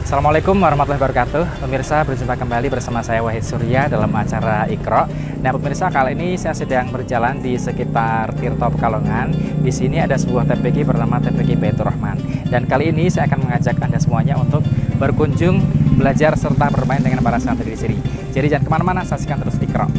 Assalamualaikum warahmatullahi wabarakatuh. Pemirsa, berjumpa kembali bersama saya Wahid Surya dalam acara Iqra. Nah, pemirsa, kali ini saya sedang berjalan di sekitar Tirto Pekalongan. Di sini ada sebuah TPQ bernama TPQ Baitur Rahman. Dan kali ini saya akan mengajak Anda semuanya untuk berkunjung, belajar serta bermain dengan para santri di sini. Jadi jangan kemana-mana, saksikan terus Iqra.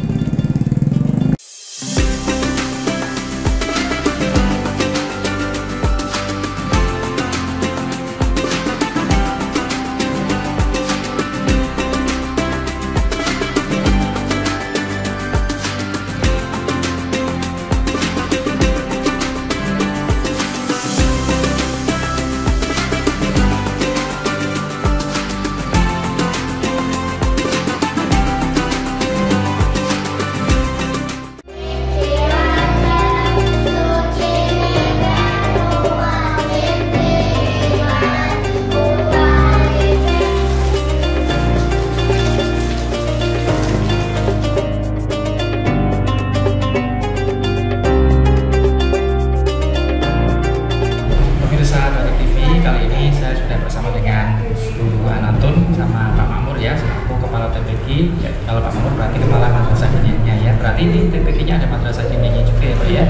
Ya, kalau Pak Mamur berarti kepala madrasah diniyahnya ya. Berarti di TPQ-nya ada madrasah diniyahnya juga ya Pak ya.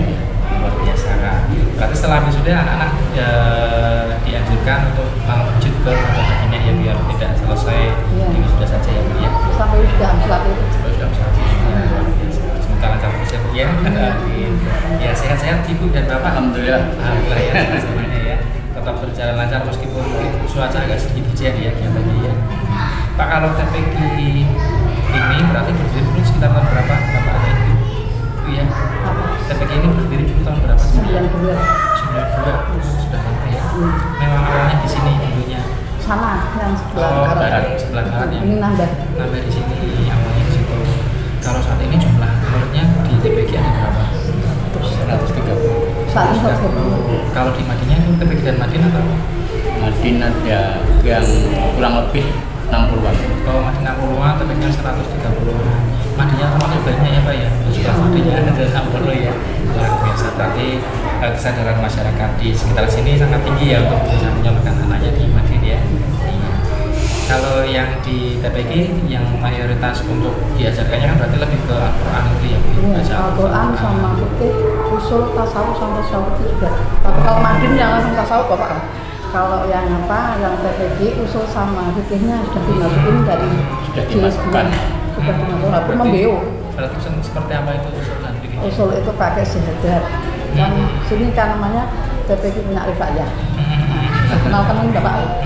Luar biasa Kak. Berarti setelah wisuda anak-anak dianjurkan untuk lanjut ke madrasah diniyah ya, biar tidak selesai di wisuda saja ya Pak ya. Sampai wisuda amslat itu. Sampai wisuda amslat. Ya, luar biasa. Semoga lancar terus ya Bu ya. Ya, sehat-sehat Ibu dan Bapak. Alhamdulillah. Alhamdulillah ya semuanya ya. Tetap berjalan lancar meskipun cuaca agak sedikit hujan ya kelihatannya ya. Pak, kalau TPQ ini berarti berdiri dulu sekitar tahun berapa? Bapak ada itu ya? TPQ ini berdiri dulu tahun berapa? 92. 92. Sudah lama ya? Memang awalnya di sini dulunya? Sana, yang sebelah barat. Sebelah barat ya? Ini nambah di sini, awalnya di situ. Kalau saat ini jumlah muridnya di TPQ ada berapa? 130. Saat ini 130. Kalau di Madinah itu TPQ dan Madinah atau? Madinah ada yang kurang lebih 60-an. Kalau masih 60-an, TPQ-nya 130-an. Madinah termasuk banyak ya Pak ya? Sudah Madinah ada 60 ya. Luar biasa, berarti kesadaran masyarakat di sekitar sini sangat tinggi ya untuk bisa menyalurkan anaknya di Madinah ya. Kalau yang di TPQ yang mayoritas untuk diajarkannya kan berarti lebih ke Al-Quran itu ya Bu? Al-Quran sama fikih, usul, tasawuf sampai tasawuf itu juga. Tapi kalau Madinah yang langsung tasawuf Bapak. Kalau yang yang TPQ usul sama fikihnya sudah dimasukin dari dimasukkan. Sudah dimasukkan, tapi membeu. Berarti seperti apa itu usul dan fikih? Usul itu pakai syahadat. Kan sini kan namanya TPQ punya rifaiyah. Kenalkan ini Bapak.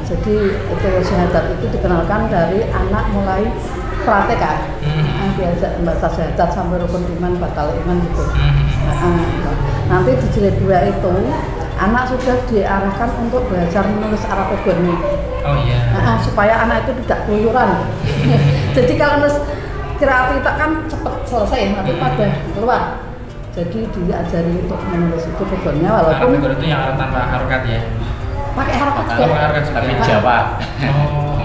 Jadi itu syahadat itu dikenalkan dari anak mulai praktek diajak membaca syahadat sampai rukun iman, batal iman gitu. Nanti di jilid 2 itu anak sudah diarahkan untuk belajar menulis Arab Ebony. Oh iya. Supaya anak itu tidak keluyuran. Jadi kalau nulis kiraat kita kan cepat selesai, nanti pada keluar. Jadi diajari untuk menulis itu Ebony walaupun Arab itu yang tanpa harokat ya. Pakai harokat juga. Tapi Jawa.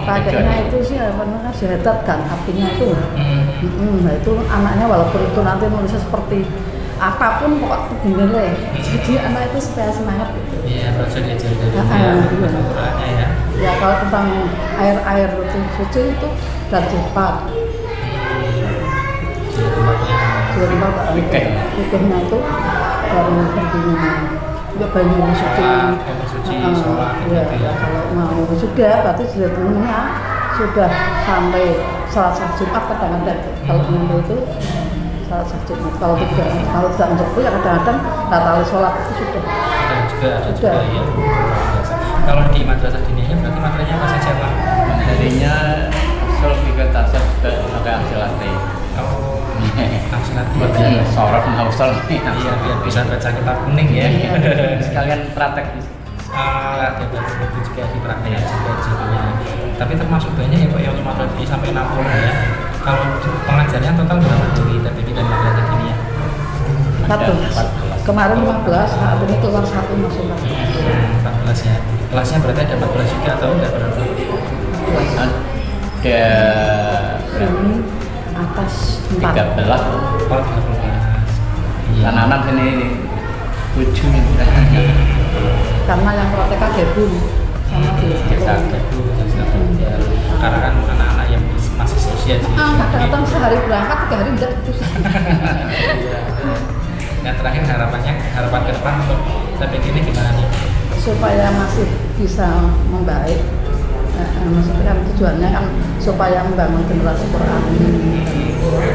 Pakainya itu sih apa namanya syahadat kan artinya itu. Nah itu anaknya walaupun itu nanti nulisnya seperti apapun pokok bener jadi anak itu supaya semangat gitu. Iya, harus diajari dari Al-Qur'annya ya. Ya kalau tentang air itu suci itu dari Jepang. Jadi fikihnya itu dari Ferdinand. Ya banyu suci, sholat, ya kalau mau sudah berarti jilidnya sudah sampai salat Jumat kadang-kadang kalau mau itu salat Jumat kalau tidak mencukupi ya kadang-kadang batal sholat itu sudah. Juga ya. Kalau di madrasah diniyahnya berarti materinya apa saja Pak? Materinya usul fikih tasawuf juga pakai amsilati. Amsilati. Sorof hausal. Iya, biar bisa baca kitab kuning ya. Sekalian praktek di itu juga dipraktekkan juga jadinya. Tapi termasuk banyak ya Pak yang madrasah sampai 60 ya. Kalau pengajarnya total berapa dari TPQ dan madrasah diniyah? 14. Kemarin 15, saat ini keluar 1 masuk 14 ya. Kelasnya berarti ada 14 juga atau enggak berapa? Ada ini atas 4. 13. Oh, 13. Anak-anak sini 7 nih. Karena yang praktek gabung sama Gabung. sehari berangkat 3 hari tidak putus. Yang terakhir harapan ke depan untuk TPG ini gimana nih? Supaya masih bisa membaik. Maksudnya kan tujuannya kan supaya membangun generasi Quran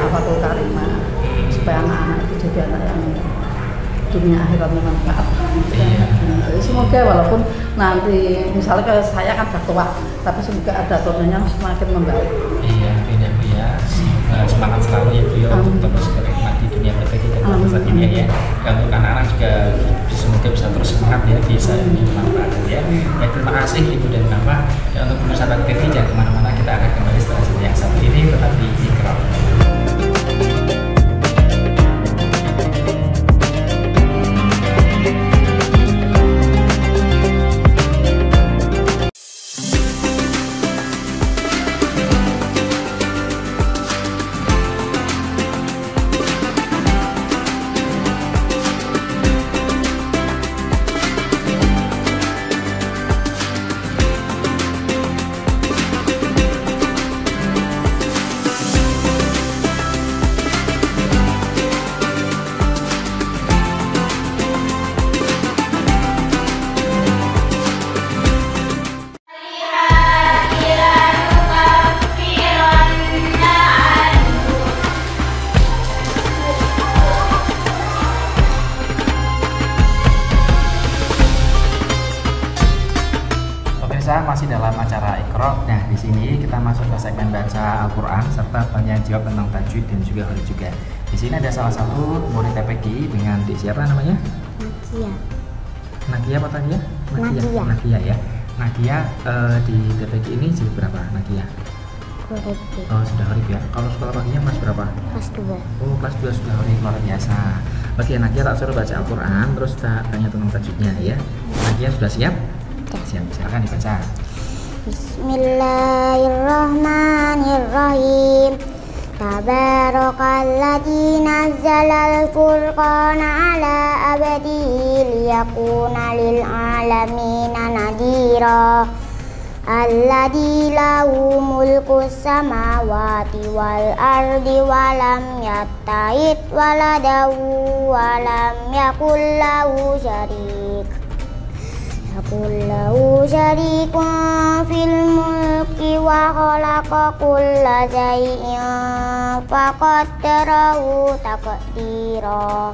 Hafatul Karimah, supaya anak-anak itu jadi anak yang dunia akhiratnya manfaat. Iya. Semoga walaupun nanti misalnya kayak saya kan sudah tua, tapi semoga ada tontonnya semakin membaik. Iya, tidak Bu ya. Semangat selalu ya Bu ya untuk terus menikmati dunia TPG dan saat ini ya. Dan untuk anak-anak juga semoga bisa terus semangat ya, bisa dimanfaatkan ya. Baik, terima kasih Ibu dan Bapak. Dan untuk pemirsa TV jangan kemana-mana, kita akan kembali setelah yang satu ini tetap di Iqra. Masih dalam acara Iqra. Nah, di sini kita masuk ke segmen baca Al-Qur'an serta tanya jawab tentang tajwid dan juga huruf juga. Di sini ada salah satu murid TPG dengan siapa namanya? Nakia. Nakia apa tadi ya? Nakia. Nakia ya. Nakia di TPG ini jilid berapa Nakia? Huruf. Oh, sudah huruf ya. Kalau sekolah paginya kelas berapa? Kelas 2. Oh, kelas 2 sudah huruf, luar biasa. Oke, Nakia tak suruh baca Al-Qur'an terus tak tanya tentang tajwidnya ya. Nakia sudah siap? Siap, silakan dibaca. Bismillahirrahmanirrahim. Tabarakalladzi nazzalal furqana ala abdihi liyakuna lil alamina nadhira. Alladzi lahu mulkus samawati wal ardi wa lam yattahid waladahu wa lam yakul lahu syarik. Kullahu syarikun fil mulki wa khalaqa kulla shay'in faqaddarahu taqdira.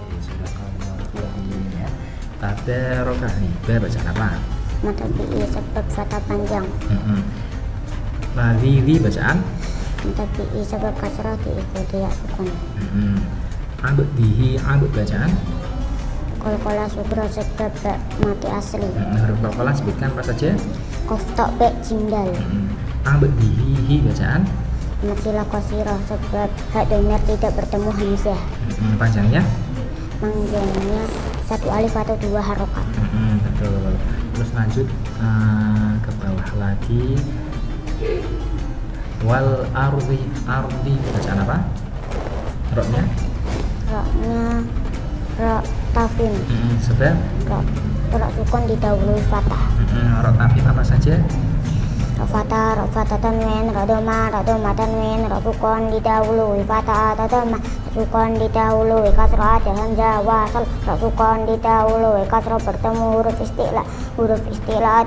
Tabarokah nih, baca apa? Mata bi'i sebab fathah panjang. Ladzi bacaan? Mata bi'i sebab kasrah diikuti ya sukun. Abdihi bacaan? Qalqalah sugra sebab mati asli. Huruf qalqalah sebutkan apa saja? Qaf ta ba jim dal. Abdihi bacaan? Matilah qasirah sebab hak domir tidak bertemu hamzah. Panjangnya? Panjangnya 1 alif atau 2 harokat. Betul. Terus lanjut ke bawah lagi. Wal ardi bacaan apa? Roknya? Roknya rok tafim. Sebab? Rok sukun didahului fathah. Rok tafim apa saja? Rok fathah tanwin, rok doma tanwin, rok sukun didahului fathah atau doma, sukun didahului kasrah ada hamzah wasal, rok sukun didahului kasrah bertemu huruf istilah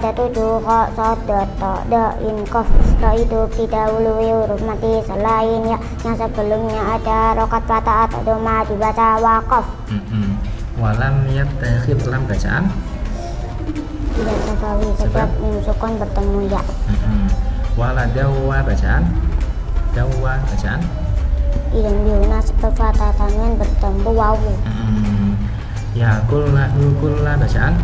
ada 7 kha sad ta da in qaf. Rok itu didahului huruf mati selain ya yang sebelumnya ada rokat fathah atau doma dibaca waqaf. Walam yattakhid lam bacaan? Tidak safawi sebab mim sukun bertemu ya. Waladawa bacaan? Dawa bacaan? Idam biuna sebab fathah tanwin bertemu wawu. Ya kulla bacaan?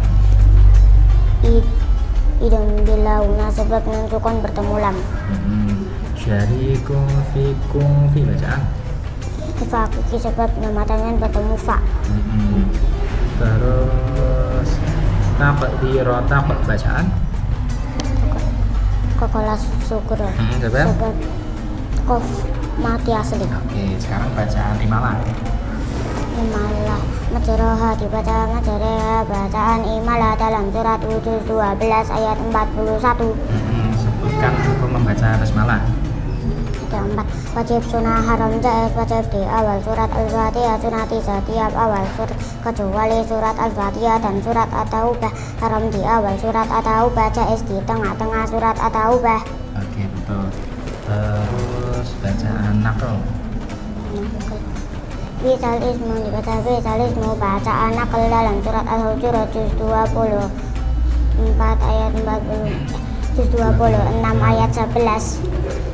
Idam bilauna sebab nun sukun bertemu lam. Syarikum fikum fi bacaan? Fakuki sebab nama tanwin bertemu fa. Terus taqdirata bacaan? Qalqalah sugra sebab qaf mati asli. Oke, sekarang bacaan imalah. Imalah majroha dibaca majroha. Bacaan imalah dalam surat Hud 12 ayat 41. Sebutkan hukum membaca basmalah. Ada 4. Wajib sunnah haram jaiz wajib di awal surat Al-Fatihah, sunati setiap awal surat kecuali surat Al-Fatihah dan surat At-Taubah. Haram di awal surat At-Taubah, jaiz di tengah-tengah surat At-Taubah. Oke, betul. Terus bacaan nakal. Bisal ismu dibaca bisal ismu, bacaan nakal dalam surat Al-Hujurat juz 24 ayat 40, juz 26 ayat 11.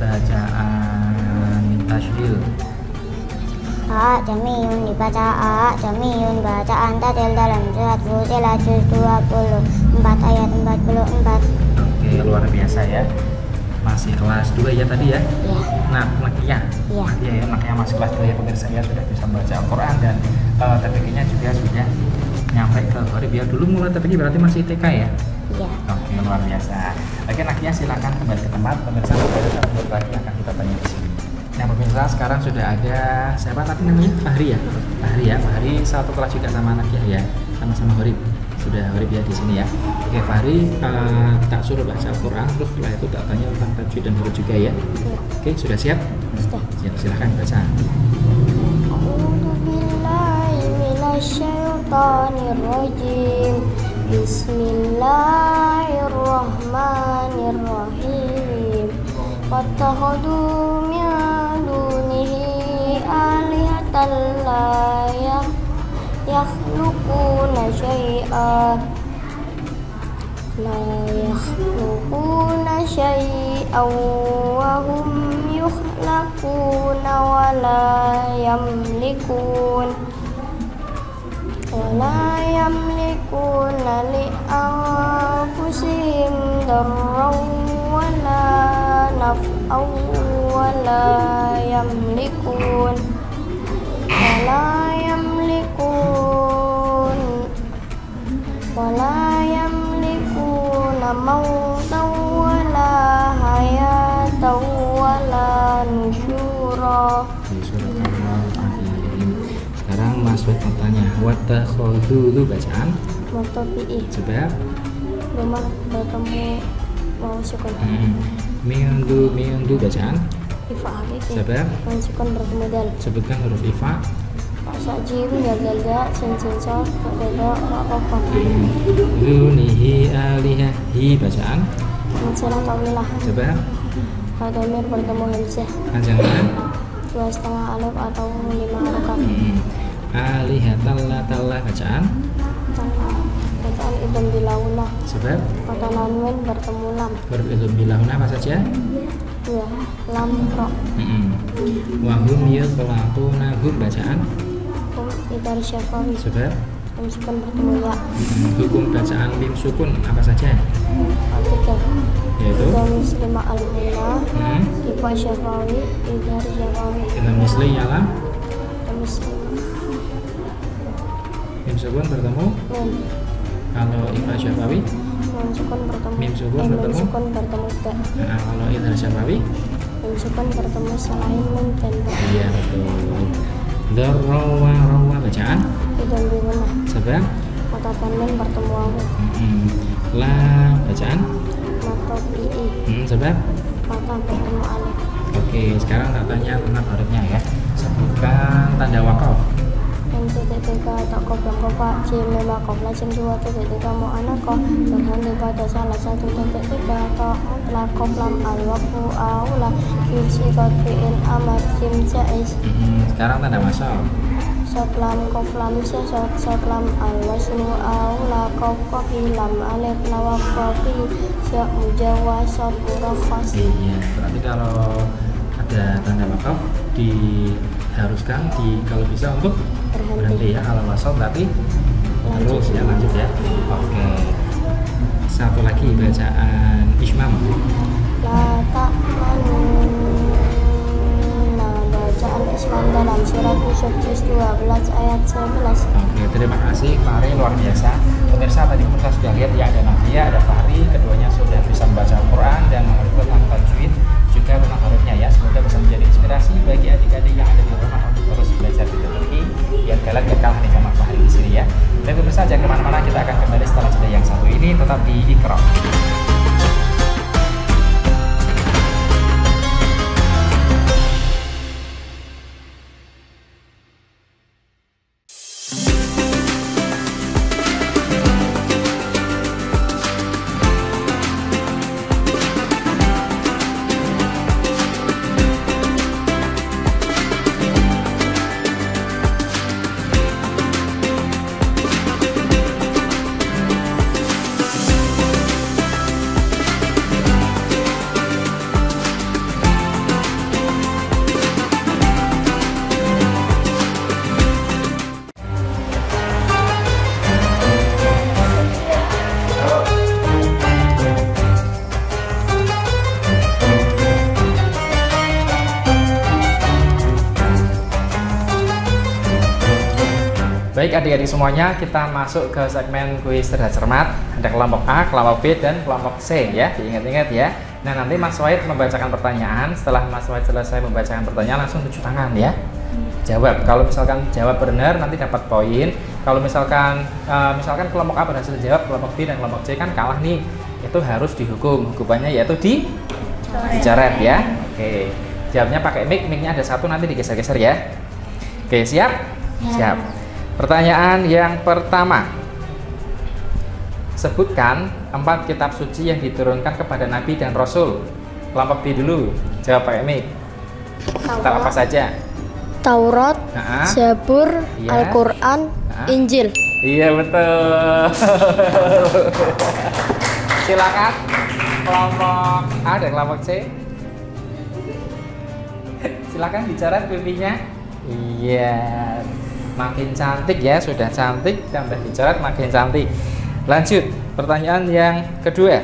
Bacaan tasydil. Jamiyun dibaca jamiyun, bacaan tatil dalam surat Fusilat juz 24 ayat 44. Oke, luar biasa ya. Masih kelas 2 ya tadi ya? Ya. Nah, Nakiyah. Iya. Nakiyah ya, Nakiyah masih kelas 2 ya pemirsa ya, sudah bisa membaca Al-Quran dan TPK-nya juga sudah nyampe ke Gharib ya. Dulu mulai TPK berarti masih TK ya? Iya. Oke, luar biasa. Oke, Nakiyah silakan kembali ke tempat. Pemirsa, ada satu menit lagi akan kita tanya di sini. Nah, pemirsa sekarang sudah ada siapa tadi namanya? Fahri ya? Fahri ya, Fahri satu kelas juga sama Nakiyah ya, sama-sama Gharib. Sudah Gharib ya di sini ya. Oke, Fahri tak suruh baca Al-Quran, terus setelah itu tak tanya tentang tajwid dan huruf juga ya. Oke, sudah siap? Sudah. Siap, silakan baca. A'udzubillahiminasyaitonirrajim. Bismillahirrahmanirrahim. Wattakhadhu min dunihi alihatan la yakhluquna syai'an wa hum yukhlaquna wa la yamlikuna li anfusihim darran wa la naf'an wa la yamlikun mautan wa la hayatan wa la nusyura. Di surat Al-Akhir. Sekarang Mas Wed mau tanya, wattakhadhu bacaan? Mutabi'i. Sebab Rumah bertemu mau sukun. Miundu bacaan? Ifa hakiki. Sebab Mau sukun bertemu dal. sebutkan huruf ifa. Sajim dal sin so beda apa. Dunihi alihahi bacaan? Mencerah tawilah. Sebab Hadomir bertemu hamzah. panjangnya 2,5 alif atau 5 harakat. Alihatallah bacaan? Bacaan idom bilawunah. Sebab Kata lanwen bertemu lam. huruf itu bilahuna apa saja? 2 lam ro. Wahum yukhlaquna hum bacaan? Hum idar syafawi. Sebab Hum sukun bertemu ya. hukum bacaan mim sukun apa saja? 3 Yaitu idom muslima al-huna. hmm, Ifa syafawi idar syafawi. dalam misli ialah Muslim mim sukun bertemu. min. Kalau ifa syafawi, Mim sukun bertemu. Mim sukun Mim bertemu. sukun bertemu ta. nah, kalau idhar syafawi, Mim sukun bertemu selain min dan ta. iya betul. Rawa bacaan? Idom biwunah. Sebab Kata tanmin bertemu aku. la bacaan? Mata bi'i. Sebab Kata bertemu alif. oke, sekarang tak tanya tentang hurufnya ya. Sebutkan tanda wakaf. Yang titik-tiga tak koplang kopak. Jim 5 kopla jim 2 titik-tiga mu'anako. Berhenti pada salah satu titik-tiga. Tak mutlak koplam al-wakfu awla. Fisi kotfi'in amat jim jais. Sekarang tanda masal. Soplam koplam sesot. Soplam al-wasnu awla. Kofilam alif lawak kofi. Syak mujawasot urakhas. Iya, berarti kalau ada tanda wakaf diharuskan kalau bisa untuk berhenti ya. Kalau wasal berarti terus ya, lanjut ya. Oke, satu lagi bacaan ismam. La ta'manuna, bacaan isman dalam surat Yusuf juz 12 ayat 11. Oke, terima kasih Fahri, luar biasa. Pemirsa, tadi kita sudah lihat ya, ada Nadia, ada Fahri, keduanya sudah bisa membaca Al-Quran dan mengerti tentang tajwid juga tentang hurufnya ya. Semoga bisa menjadi inspirasi bagi adik-adik yang ada di rumah untuk terus belajar di Turki biar kalian gak kalah nih sama Fahri di sini ya. Dan pemirsa, jangan kemana-mana, kita akan kembali setelah jeda yang satu ini, tetap di Iqra. Baik adik-adik semuanya, kita masuk ke segmen kuis cerdas cermat. Ada kelompok A, kelompok B, dan kelompok C ya. Diingat-ingat ya. Nah nanti Mas Wahid membacakan pertanyaan. Setelah Mas Wahid selesai membacakan pertanyaan, langsung tunjuk tangan ya. Jawab. Kalau misalkan jawab benar nanti dapat poin. Kalau misalkan kelompok A berhasil jawab, kelompok B dan kelompok C kan kalah nih. Itu harus dihukum. Hukumannya yaitu dicoret ya. Oke. Jawabnya pakai mic-nya ada satu, nanti digeser-geser ya. Oke, siap? Siap. Pertanyaan yang pertama. Sebutkan 4 kitab suci yang diturunkan kepada Nabi dan Rasul. Kelompok B dulu. Jawab pakai mic. Kitab apa saja? Taurat, Zabur, Iya. Al-Quran, Injil. Iya betul. Silakan kelompok A dan kelompok C. Silakan dicoret pipinya. Iya. Makin cantik ya, sudah cantik, tambah dicoret makin cantik. Lanjut, pertanyaan yang kedua.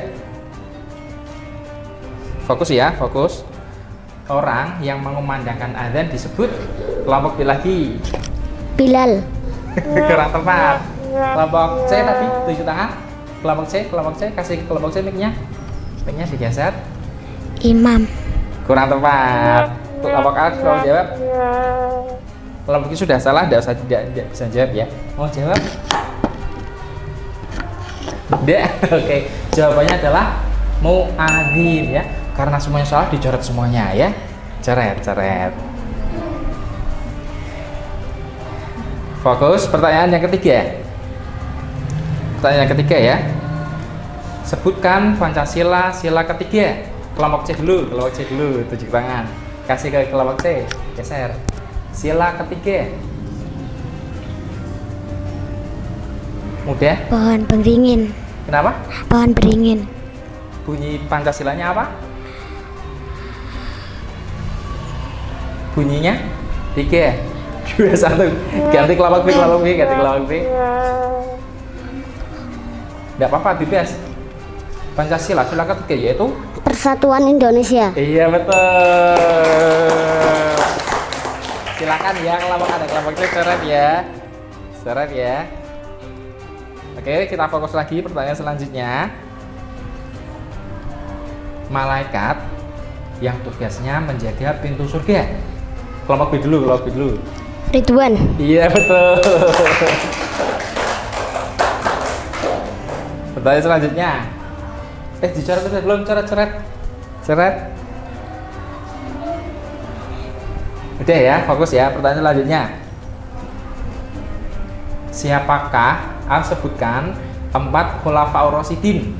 Fokus ya, fokus. Orang yang mengumandangkan azan disebut, kelompok B lagi. Bilal. Kurang tepat. Kelompok C tadi tunjuk tangan. Kelompok C kasih ke kelompok C mic-nya. Mic-nya digeser. Imam. Kurang tepat. Kelompok A kalau jawab. Kelompok sudah salah, tidak bisa jawab ya. Mau jawab? Tidak. Oke. Jawabannya adalah muadzin ya. Karena semuanya salah dicoret semuanya ya. Coret. Fokus. Pertanyaan yang ketiga. Pertanyaan yang ketiga ya. Sebutkan Pancasila sila ketiga. Kelompok C dulu, tunjuk tangan. Kasih ke kelompok C, geser. Sila ketiga. Mudah? Pohon beringin. Kenapa? Pohon beringin. Bunyi Pancasilanya apa? Bunyinya 3, 2, 1. Ganti kelompok B, ganti kelompok B. Tidak apa-apa, bebas. Pancasila sila ketiga yaitu Persatuan Indonesia. iya betul. Silakan ya kelompok A dan kelompok C coret ya. Oke, kita fokus lagi pertanyaan selanjutnya. Malaikat yang tugasnya menjaga pintu surga. Kelompok B dulu. Ridwan. Iya betul. Pertanyaan selanjutnya. Dicoret belum? Coret. Udah ya, fokus ya. Pertanyaan selanjutnya. Siapakah? Sebutkan 4 khulafaur rasyidin.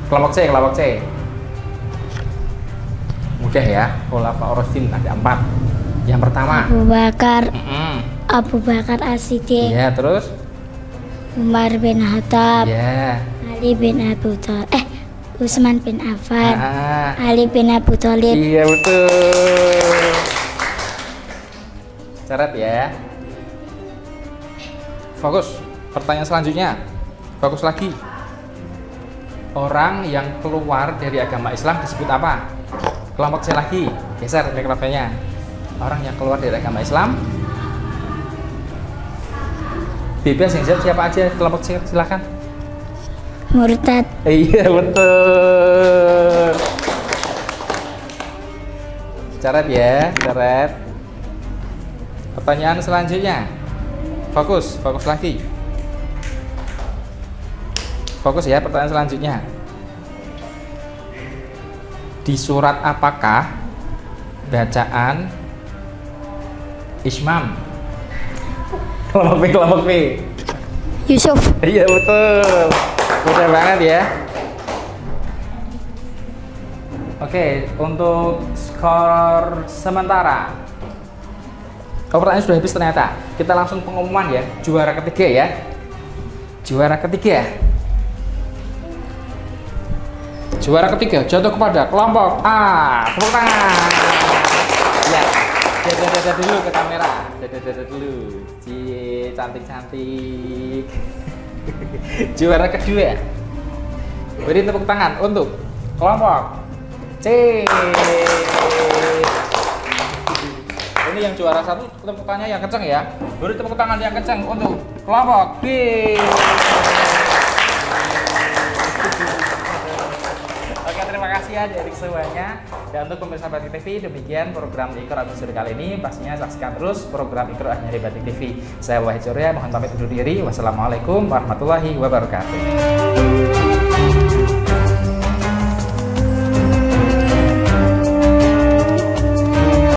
Kelompok C. Mudah ya, khulafaur rasyidin ada 4. Yang pertama Abu Bakar As-Siddiq. Iya, terus Umar bin Khattab. iya. Ali bin Abu Thalib. Utsman bin Affan. Ali bin Abu Thalib. Iya betul. Coret ya. Fokus. Pertanyaan selanjutnya. Fokus lagi. Orang yang keluar dari agama Islam disebut apa? Kelompok C lagi. Geser mikrofonnya. Orang yang keluar dari agama Islam. Bebas yang jawab siapa aja. Kelompok C silakan. Murtad. Iya betul. Coret ya, coret. Pertanyaan selanjutnya. Fokus lagi. Fokus ya, pertanyaan selanjutnya. Di surat apakah bacaan Ismam? Kelompok B. Yusuf. Iya betul. Mudah banget ya. Oke, untuk skor sementara. Pertanyaan sudah habis ternyata. Kita langsung pengumuman ya. Juara ketiga ya. Juara ketiga jatuh kepada kelompok A. Tepuk tangan. Ya. Dadah dulu ke kamera. Dadah dulu. Cie, cantik. Juara kedua. Beri tepuk tangan untuk kelompok C. Ini ini yang juara 1, tepuk tangannya yang kenceng ya. Beri tepuk tangan yang kenceng untuk kelompok B. Oke, terima kasih ya adik semuanya. Dan untuk pemirsa Batik TV, demikian program Iqra episode kali ini. Pastinya saksikan terus program Iqra hanya di Batik TV. Saya Wahid Surya, mohon pamit undur diri. Wassalamualaikum warahmatullahi wabarakatuh.